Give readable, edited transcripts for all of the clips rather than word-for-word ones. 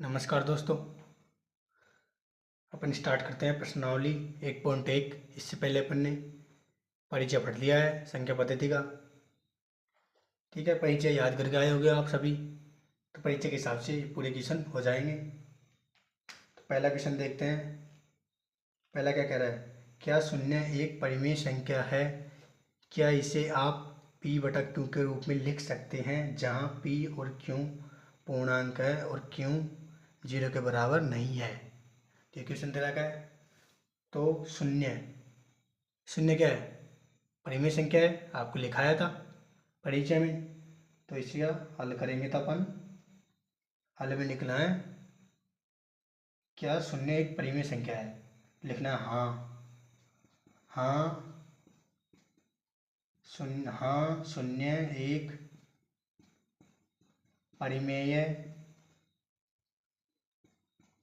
नमस्कार दोस्तों। अपन स्टार्ट करते हैं प्रश्नावली 1.1। इससे पहले अपन ने परिचय पढ़ लिया है संख्या पद्धति का। ठीक है, परिचय याद करके आए होंगे आप सभी, तो परिचय के हिसाब से पूरे क्वेश्चन हो जाएंगे। तो पहला क्वेश्चन देखते हैं। पहला क्या कह रहा है, क्या शून्य एक परिमेय संख्या है? क्या इसे आप p बटा q के रूप में लिख सकते हैं, जहाँ p और q पूर्णांक है और q 0 के बराबर नहीं है? ये क्वेश्चन तेरा क्या है? तो शून्य शून्य क्या है? परिमेय संख्या है, आपको लिखाया था परिचय में। तो इसका हल करेंगे तो अपन हल में लिखना है, क्या शून्य एक परिमेय संख्या है? लिखना है हाँ शून्य एक परिमेय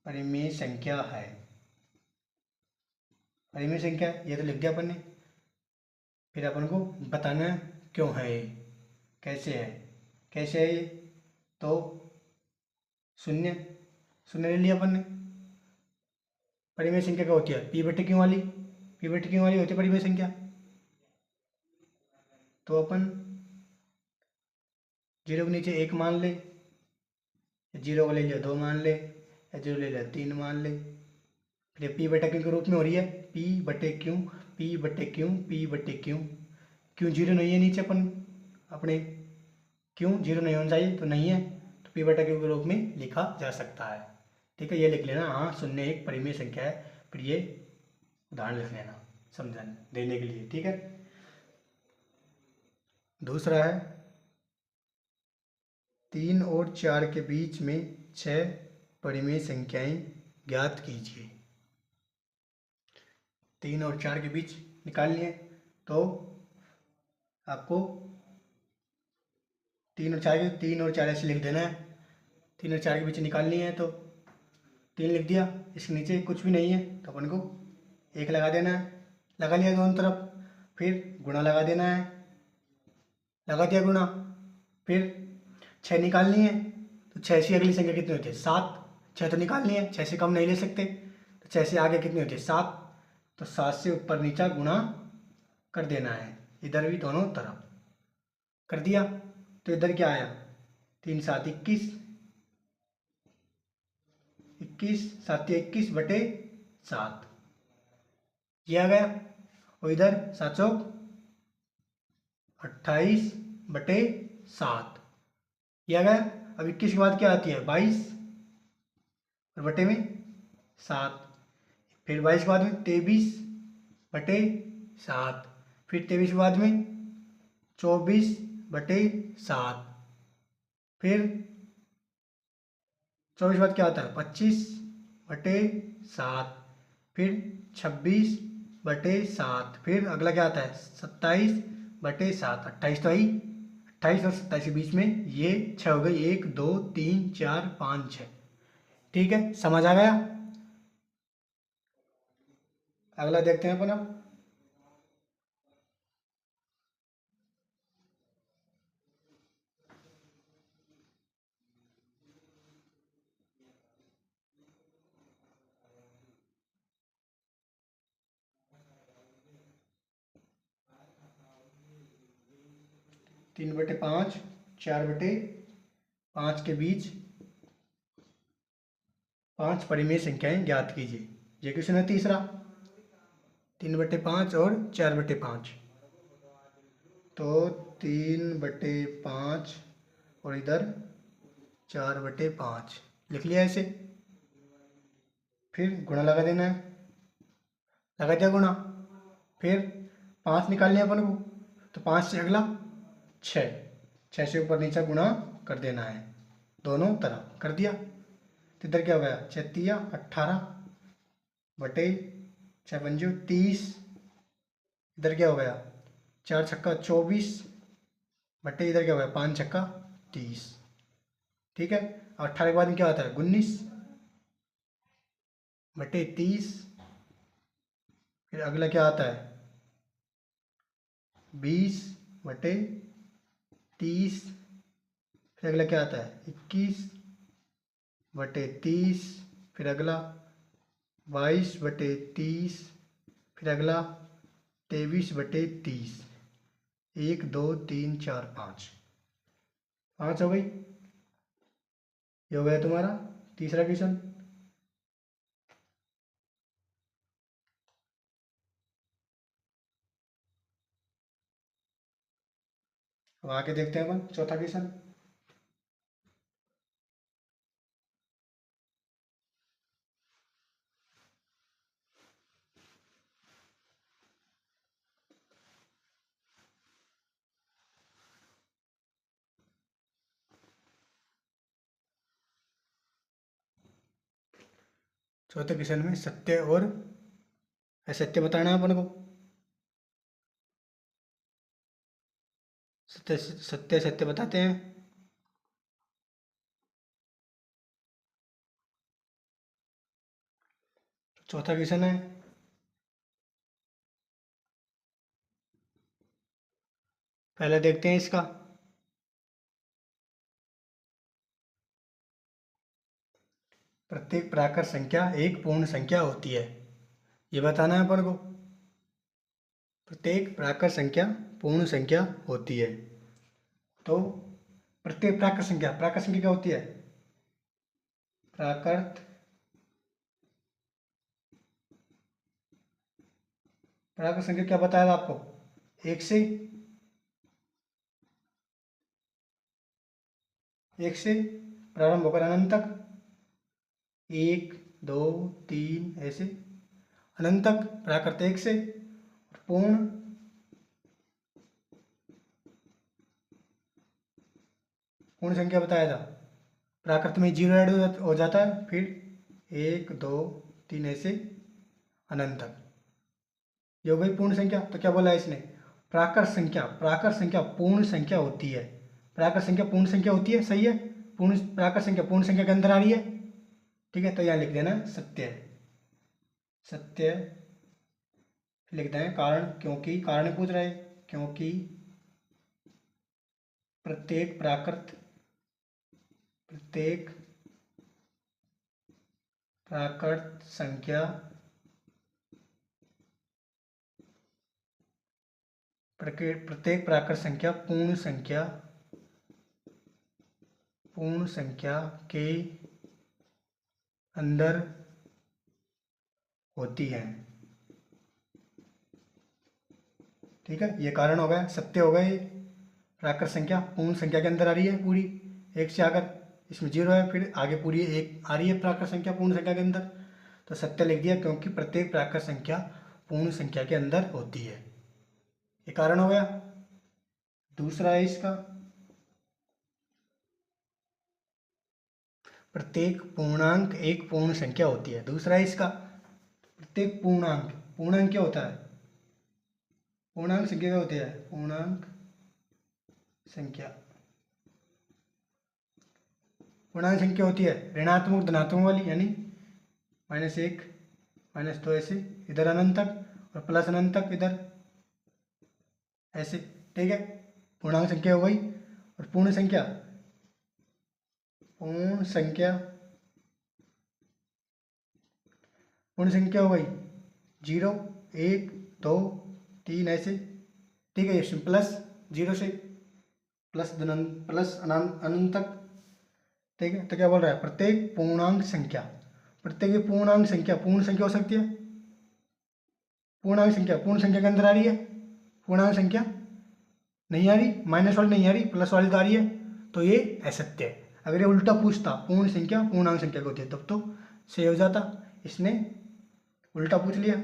परिमेय संख्या है। परिमेय संख्या ये तो लिख दिया अपन ने। फिर अपन को बताना है क्यों है ये, कैसे है, कैसे है ये। तो शून्य शून्य ले लिया अपन ने। परिमेय संख्या क्या होती है? पी बटे क्यों वाली, पी बटे क्यों वाली होती है परिमेय संख्या। तो अपन 0 के नीचे 1 मान ले, 0 को ले लिया 2 मान ले, या 0 ले लिया 3 मान ले। फिर पी बटे क्यों के रूप में हो रही है, पी बटे क्यों, पी बटे क्यों, पी बटे क्यों। क्यों 0 नहीं है नीचे अपन अपने, क्यों 0 नहीं होना चाहिए तो नहीं है, तो पी बटा क्यों के रूप में लिखा जा सकता है। ठीक है, ये लिख लेना हाँ शून्य एक परिमेय संख्या है। फिर ये उदाहरण लिख लेना समझाने देने के लिए। ठीक है, दूसरा है 3 और 4 के बीच में 6 परिमेय संख्याएं ज्ञात कीजिए। 3 और 4 के बीच निकालनी है, तो आपको 3 और 4 ऐसे लिख देना है। 3 और 4 के बीच निकालनी है तो 3 लिख दिया, इसके नीचे कुछ भी नहीं है तो अपन को 1 लगा देना है। लगा लिया दोनों तरफ, फिर गुणा लगा देना है, लगा दिया गुणा। फिर 6 निकालनी है, तो 6 से अगली संख्या कितनी होती है? 7। 6 तो निकालनी है, 6 से कम नहीं ले सकते, तो 6 से आगे कितनी होती है? 7। तो 7 से ऊपर नीचा गुणा कर देना है, इधर भी दोनों तरफ कर दिया। तो इधर क्या आया? 3 7 21, 21 7 21 बटे 7 ये आ गया। और इधर 7 चौक 28 बटे 7 ये आ गया। अब 21 के बाद क्या आती है? 22 और बटे में 7। फिर 22 के बाद में 23 बटे 7। फिर 23 के बाद में 24 बटे 7। फिर 24 के बाद क्या आता है? 25 बटे 7। फिर 26 बटे 7। फिर अगला क्या आता है? 27 बटे 7। 28 तो आई, 28 और 27 के बीच में ये 6 हो गई, 1 2 3 4 5 6। ठीक है, समझ आ गया। अगला देखते हैं अपन अब। 3 बटे 5 4 बटे 5 के बीच 5 परिमेय संख्याएं ज्ञात कीजिए। ये क्वेश्चन है तीसरा। 3 बटे 5 और 4 बटे 5। तो 3 बटे 5 और इधर 4 बटे 5 लिख लिया ऐसे। फिर गुणा लगा देना है, लगा दिया गुणा। फिर 5 निकालने अपन को, तो 5 से अगला 6, 6 से ऊपर नीचे गुणा कर देना है, दोनों तरफ कर दिया। तो इधर क्या हो गया? 6 तिया 18 बटे 6 पंजो 30। इधर क्या हो गया? 4 छक्का 24 बटे इधर क्या हो गया? 5 छक्का 30। ठीक है, 18 के बाद में क्या आता है? 19 बटे 30। फिर अगला क्या आता है? 20 बटे 30। फिर अगला क्या आता है? 21 बटे 30, फिर अगला 22/30, फिर अगला 23/30। 1 2 3 4 5, 5 हो गई। ये हो गया तुम्हारा तीसरा क्वेश्चन। अब आगे देखते हैं अपन चौथा क्वेश्चन। चौथे क्वेश्चन में सत्य और असत्य बताना है अपन को। सत्य सत्य सत्य बताते हैं। चौथा क्वेश्चन है, पहले देखते हैं इसका। प्रत्येक प्राकृत संख्या एक पूर्ण संख्या होती है, ये बताना है अपन को। प्रत्येक प्राकृत संख्या पूर्ण संख्या होती है। तो प्रत्येक प्राकृत संख्या क्या होती है? प्राकृत प्राकृत संख्या क्या बताया था आपको? एक से प्रारंभ होकर अनंत तक, 1 2 3 ऐसे अनंत तक प्राकृत एक से। पूर्ण पूर्ण संख्या बताया था, प्राकृत में 0 ऐड हो जाता है, फिर 1 2 3 ऐसे अनंत तक। ये हो गई पूर्ण संख्या। तो क्या बोला है इसने? प्राकृत संख्या पूर्ण संख्या होती है। प्राकृत संख्या पूर्ण संख्या होती है, सही है। पूर्ण प्राकृत संख्या पूर्ण संख्या के अंदर आ रही है, ठीक है। तो यहाँ लिख देना सत्य। सत्य लिख दें, कारण, क्योंकि कारण पूछ रहे, क्योंकि प्रत्येक प्राकृत संख्या प्रत्येक प्राकृत संख्या पूर्ण संख्या के अंदर होती है, ठीक है। ये कारण हो गया, सत्य हो गए। प्राकृत संख्या पूर्ण संख्या के अंदर आ रही है पूरी, एक से आकर इसमें 0 है, फिर आगे पूरी एक आ रही है प्राकृत संख्या पूर्ण संख्या के अंदर। तो सत्य लिख दिया, क्योंकि प्रत्येक प्राकृत संख्या पूर्ण संख्या के अंदर होती है, ये कारण हो गया। दूसरा है इसका, प्रत्येक पूर्णांक एक पूर्ण संख्या होती है। दूसरा है इसका, प्रत्येक पूर्णांक क्या होता है? पूर्णांक संख्या क्या होती है? पूर्णांक संख्या होती है ऋणात्मक धनात्मक वाली, यानी -1 -2 ऐसे इधर अनंत तक, और प्लस अनंत तक इधर ऐसे, ठीक है। पूर्णांक संख्या हो गई। और पूर्ण संख्या हो गई 0 1 2 3 ऐसे, ठीक है। इसमें प्लस 0 से प्लस अनंत तक, ठीक है। तो क्या बोल रहा है? प्रत्येक पूर्ण संख्या पूर्ण संख्या हो सकती है। पूर्ण संख्या के अंदर आ रही है, पूर्णांक संख्या नहीं आ रही, माइनस वाली नहीं आ रही, प्लस वाली तो आ रही है, तो ये असत्य है। अगर ये उल्टा पूछता पूर्ण संख्या पूर्णांक संख्या को होती है, तब तो सही हो जाता। इसने उल्टा पूछ लिया,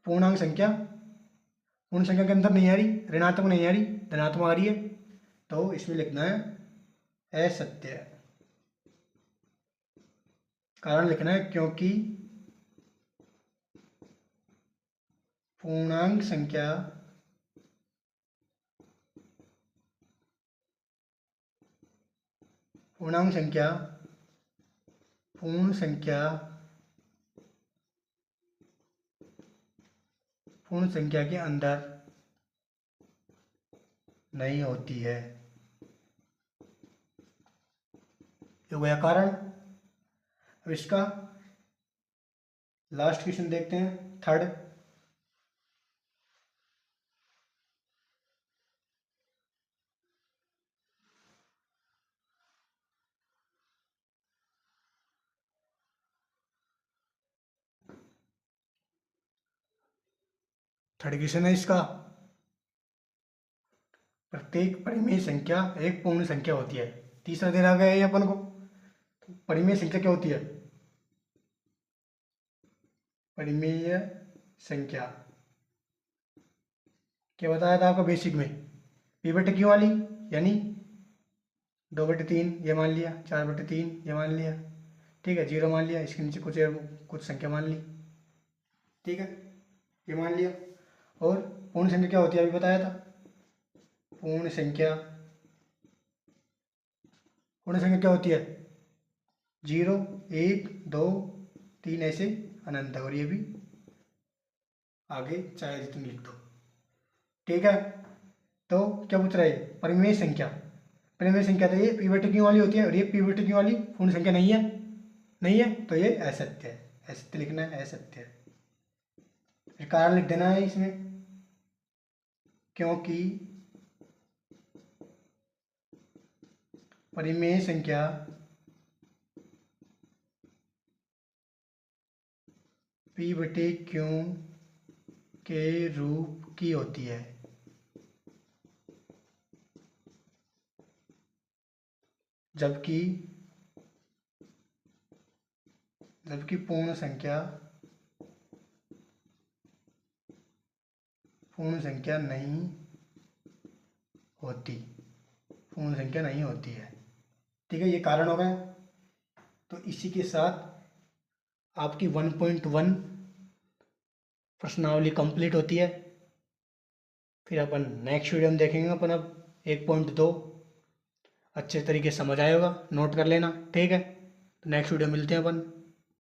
पूर्णांक संख्या पूर्ण संख्या के अंदर नहीं आ रही, ऋणात्मक नहीं आ रही, धनात्मक आ रही है, तो इसमें लिखना है असत्य। कारण लिखना है, क्योंकि पूर्णांक संख्या पूर्ण संख्या के अंदर नहीं होती है। ये हो गया कारण। अब इसका लास्ट क्वेश्चन देखते हैं, थर्ड। थर्ड क्वेश्चन है इसका, प्रत्येक परिमेय संख्या एक पूर्ण संख्या होती है। तीसरा दे रहा गया है अपन को, परिमेय संख्या क्या होती है? परिमेय संख्या क्या बताया था आपको बेसिक में? पी बटे क्यू वाली, यानी 2/3 ये मान लिया, 4/3 ये मान लिया, ठीक है, 0 मान लिया, इसके नीचे कुछ संख्या मान ली, ठीक है, ये मान लिया। और पूर्ण संख्या क्या होती है अभी बताया था? पूर्ण संख्या क्या होती है? 0, 1, 2, 3 ऐसे अनंत है, और ये भी आगे चाहे जितनी लिख दो, ठीक है। तो क्या पूछ रहा है? परिमेय संख्या। परिमेय संख्या तो ये पी बटे क्यू वाली होती है, और ये पी बटे क्यू वाली पूर्ण संख्या नहीं है, नहीं है, तो ये असत्य है, असत्य लिखना है, असत्य है। फिर कारण लिख देना है इसमें, क्योंकि परिमेय संख्या पी बटे क्यू के रूप की होती है, जबकि पूर्ण संख्या नहीं होती, पूर्ण संख्या नहीं होती है, ठीक है। ये कारण हो गए। तो इसी के साथ आपकी 1.1 प्रश्नावली कंप्लीट होती है। फिर अपन नेक्स्ट वीडियो में देखेंगे अपन अब 1.2। अच्छे तरीके से समझ आएगा, नोट कर लेना, ठीक है। तो नेक्स्ट वीडियो मिलते हैं अपन।